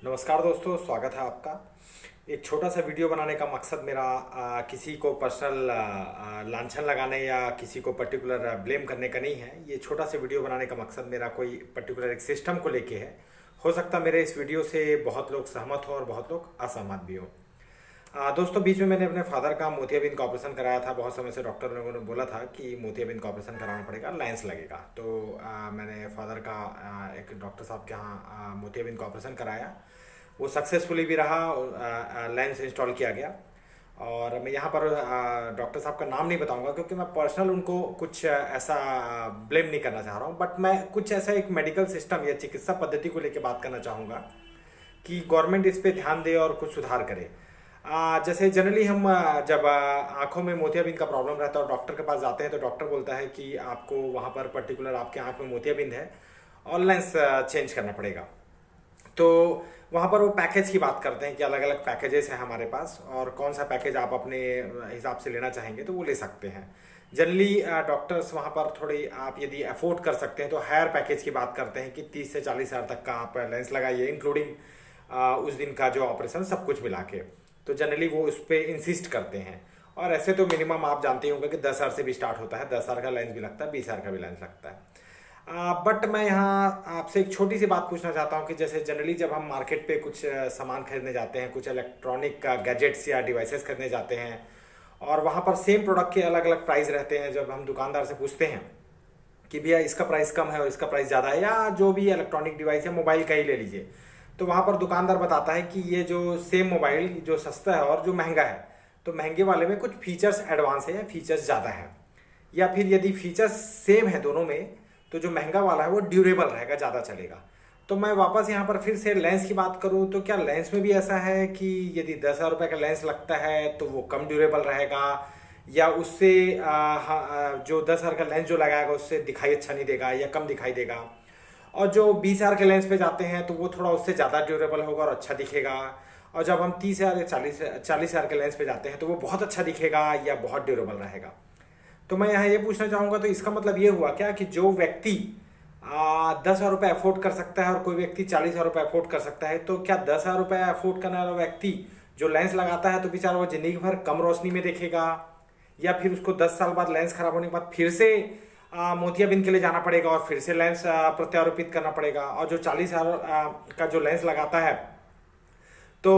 नमस्कार दोस्तों, स्वागत है आपका। एक छोटा सा वीडियो बनाने का मकसद मेरा किसी को पर्सनल लांछन लगाने या किसी को पर्टिकुलर ब्लेम करने का नहीं है। ये छोटा सा वीडियो बनाने का मकसद मेरा कोई पर्टिकुलर एक सिस्टम को लेके है। हो सकता है मेरे इस वीडियो से बहुत लोग सहमत हो और बहुत लोग असहमत भी हो। दोस्तों, बीच में मैंने अपने फादर का मोतियाबिंद का ऑपरेशन कराया था। बहुत समय से डॉक्टर लोगों ने बोला था कि मोतियाबिंद का ऑपरेशन कराना पड़ेगा, लेंस लगेगा। तो मैंने फादर का एक डॉक्टर साहब के यहाँ मोतियाबिंद का ऑपरेशन कराया। वो सक्सेसफुली भी रहा और लेंस इंस्टॉल किया गया। और मैं यहाँ पर डॉक्टर साहब का नाम नहीं बताऊंगा क्योंकि मैं पर्सनल उनको कुछ ऐसा ब्लेम नहीं करना चाह रहा हूँ, बट मैं कुछ ऐसा एक मेडिकल सिस्टम या चिकित्सा पद्धति को लेकर बात करना चाहूँगा कि गवर्नमेंट इस पे ध्यान दे और कुछ सुधार करे। जैसे जनरली हम जब आंखों में मोतियाबिंद का प्रॉब्लम रहता है और डॉक्टर के पास जाते हैं तो डॉक्टर बोलता है कि आपको वहाँ पर पर्टिकुलर आपके आंख में मोतियाबिंद है और लेंस चेंज करना पड़ेगा। तो वहाँ पर वो पैकेज की बात करते हैं कि अलग अलग पैकेजेस हैं हमारे पास और कौन सा पैकेज आप अपने हिसाब से लेना चाहेंगे तो वो ले सकते हैं। जनरली डॉक्टर्स वहाँ पर थोड़ी आप यदि अफोर्ड कर सकते हैं तो हायर पैकेज की बात करते हैं कि 30 से 40 हज़ार तक का आप लेंस लगाइए, इंक्लूडिंग उस दिन का जो ऑपरेशन सब कुछ मिला के। तो जनरली वो उस पर इंसिस्ट करते हैं। और ऐसे तो मिनिमम आप जानते ही होंगे कि 10 हज़ार से भी स्टार्ट होता है। 10 हज़ार का लेंस भी लगता है, 20 हज़ार का भी लेंस लगता है। बट मैं यहाँ आपसे एक छोटी सी बात पूछना चाहता हूँ कि जैसे जनरली जब हम मार्केट पे कुछ सामान खरीदने जाते हैं, कुछ इलेक्ट्रॉनिक गैजेट्स या डिवाइसेस खरीदने जाते हैं और वहाँ पर सेम प्रोडक्ट के अलग अलग प्राइस रहते हैं। जब हम दुकानदार से पूछते हैं कि भैया इसका प्राइस कम है और इसका प्राइस ज़्यादा है, या जो भी इलेक्ट्रॉनिक डिवाइस है, मोबाइल का ही ले लीजिए, तो वहाँ पर दुकानदार बताता है कि ये जो सेम मोबाइल जो सस्ता है और जो महंगा है, तो महंगे वाले में कुछ फीचर्स एडवांस है या फीचर्स ज़्यादा है, या फिर यदि फीचर्स सेम है दोनों में तो जो महंगा वाला है वो ड्यूरेबल रहेगा, ज़्यादा चलेगा। तो मैं वापस यहाँ पर फिर से लेंस की बात करूँ तो क्या लेंस में भी ऐसा है कि यदि 10 हज़ार रुपये का लेंस लगता है तो वो कम ड्यूरेबल रहेगा, या उससे जो 10 हज़ार का लेंस जो लगाएगा उससे दिखाई अच्छा नहीं देगा या कम दिखाई देगा, और जो 20 हज़ार के लेंस पे जाते हैं तो वो थोड़ा उससे ज़्यादा ड्यूरेबल होगा और अच्छा दिखेगा, और जब हम 30 हज़ार या 40 हज़ार के लेंस पे जाते हैं तो वो बहुत अच्छा दिखेगा या बहुत ड्यूरेबल रहेगा। तो मैं यहाँ ये पूछना चाहूँगा, तो इसका मतलब ये हुआ क्या कि जो व्यक्ति 10 हज़ार रुपये अफोर्ड कर सकता है और कोई व्यक्ति 40 हज़ार रुपये अफोर्ड कर सकता है, तो क्या 10 हज़ार रुपये अफोर्ड करने वाला व्यक्ति जो लेंस लगाता है तो बेचारा वो जिंदगी भर कम रोशनी में देखेगा, या फिर उसको 10 साल बाद लेंस खराब होने के बाद फिर से मोतियाबिंद के लिए जाना पड़ेगा और फिर से लेंस प्रत्यारोपित करना पड़ेगा, और जो 40 हज़ार का जो लेंस लगाता है तो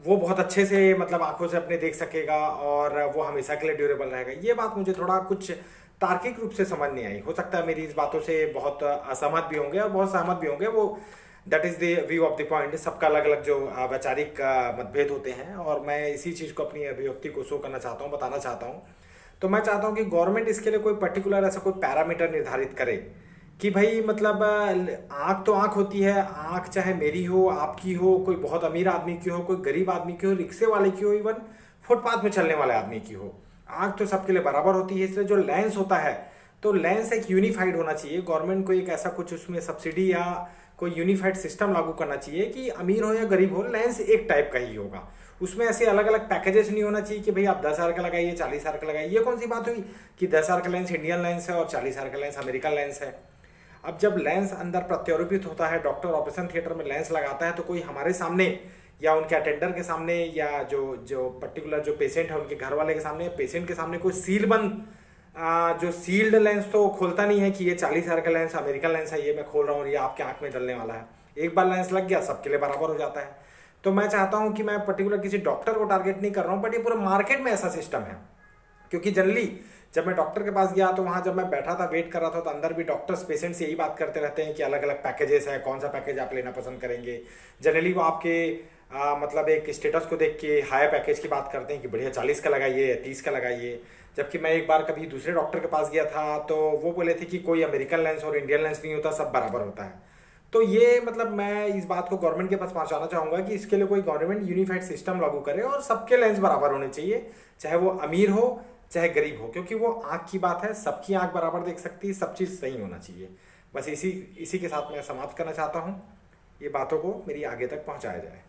वो बहुत अच्छे से मतलब आंखों से अपने देख सकेगा और वो हमेशा के लिए ड्यूरेबल रहेगा। ये बात मुझे थोड़ा कुछ तार्किक रूप से समझ नहीं आई। हो सकता है मेरी इस बातों से बहुत असहमत भी होंगे और बहुत सहमत भी होंगे, वो that is the view of the point. सबका अलग अलग जो वैचारिक मतभेद होते हैं और मैं इसी चीज़ को अपनी अभिव्यक्ति को शो करना चाहता हूँ, बताना चाहता हूँ। तो मैं चाहता हूँ कि गवर्नमेंट इसके लिए कोई पर्टिकुलर ऐसा कोई पैरामीटर निर्धारित करे कि भाई मतलब आँख तो आँख होती है। आँख चाहे मेरी हो, आपकी हो, कोई बहुत अमीर आदमी की हो, कोई गरीब आदमी की हो, रिक्शे वाले की हो, इवन फुटपाथ में चलने वाले आदमी की हो, आँख तो सबके लिए बराबर होती है। इसलिए जो लेंस होता है तो लेंस एक यूनिफाइड होना चाहिए। गवर्नमेंट को एक ऐसा कुछ उसमें सब्सिडी या कोई यूनिफाइड सिस्टम लागू करना चाहिए कि अमीर हो या गरीब हो, लेंस एक टाइप का ही होगा। उसमें ऐसे अलग अलग पैकेजेस नहीं होना चाहिए कि भाई आप 10 हज़ार का लगाइए, 40 हज़ार का लगाइए। ये कौन सी बात हुई कि 10 हज़ार का लेंस इंडियन लेंस है और 40 हज़ार का लेंस अमेरिकन लेंस है। अब जब लेंस अंदर प्रत्यारोपित होता है, डॉक्टर ऑपरेशन थिएटर में लेंस लगाता है, तो कोई हमारे सामने या उनके अटेंडर के सामने या जो जो पर्टिकुलर जो पेशेंट है उनके घर वाले के सामने, पेशेंट के सामने कोई सील बंद जो सील्ड लेंस तो खोलता नहीं है कि ये 40 हज़ार का लेंस अमेरिकन लेंस है, ये मैं खोल रहा हूँ, ये आपके आंख में डलने वाला है। एक बार लेंस लग गया सबके लिए बराबर हो जाता है। तो मैं चाहता हूँ कि मैं पर्टिकुलर किसी डॉक्टर को टारगेट नहीं कर रहा हूँ, बट ये पूरे मार्केट में ऐसा सिस्टम है। क्योंकि जनरली जब मैं डॉक्टर के पास गया तो वहाँ जब मैं बैठा था, वेट कर रहा था, तो अंदर भी डॉक्टर्स पेशेंट से यही बात करते रहते हैं कि अलग अलग पैकेजेस हैं, कौन सा पैकेज आप लेना पसंद करेंगे। जनरली वो आपके मतलब एक स्टेटस को देख के हाई पैकेज की बात करते हैं कि बढ़िया 40 का लगाइए या 30 का लगाइए। जबकि मैं एक बार कभी दूसरे डॉक्टर के पास गया था तो वो बोले थे कि कोई अमेरिकन लेंस और इंडियन लेंस नहीं होता, सब बराबर होता है। तो ये मतलब मैं इस बात को गवर्नमेंट के पास पहुंचाना चाहूँगा कि इसके लिए कोई गवर्नमेंट यूनिफाइड सिस्टम लागू करे और सबके लेंस बराबर होने चाहिए, चाहे वो अमीर हो चाहे गरीब हो, क्योंकि वो आँख की बात है, सबकी आँख बराबर देख सकती है, सब चीज़ सही होना चाहिए। बस इसी के साथ मैं समाप्त करना चाहता हूँ। ये बातों को मेरी आगे तक पहुँचाया जाए।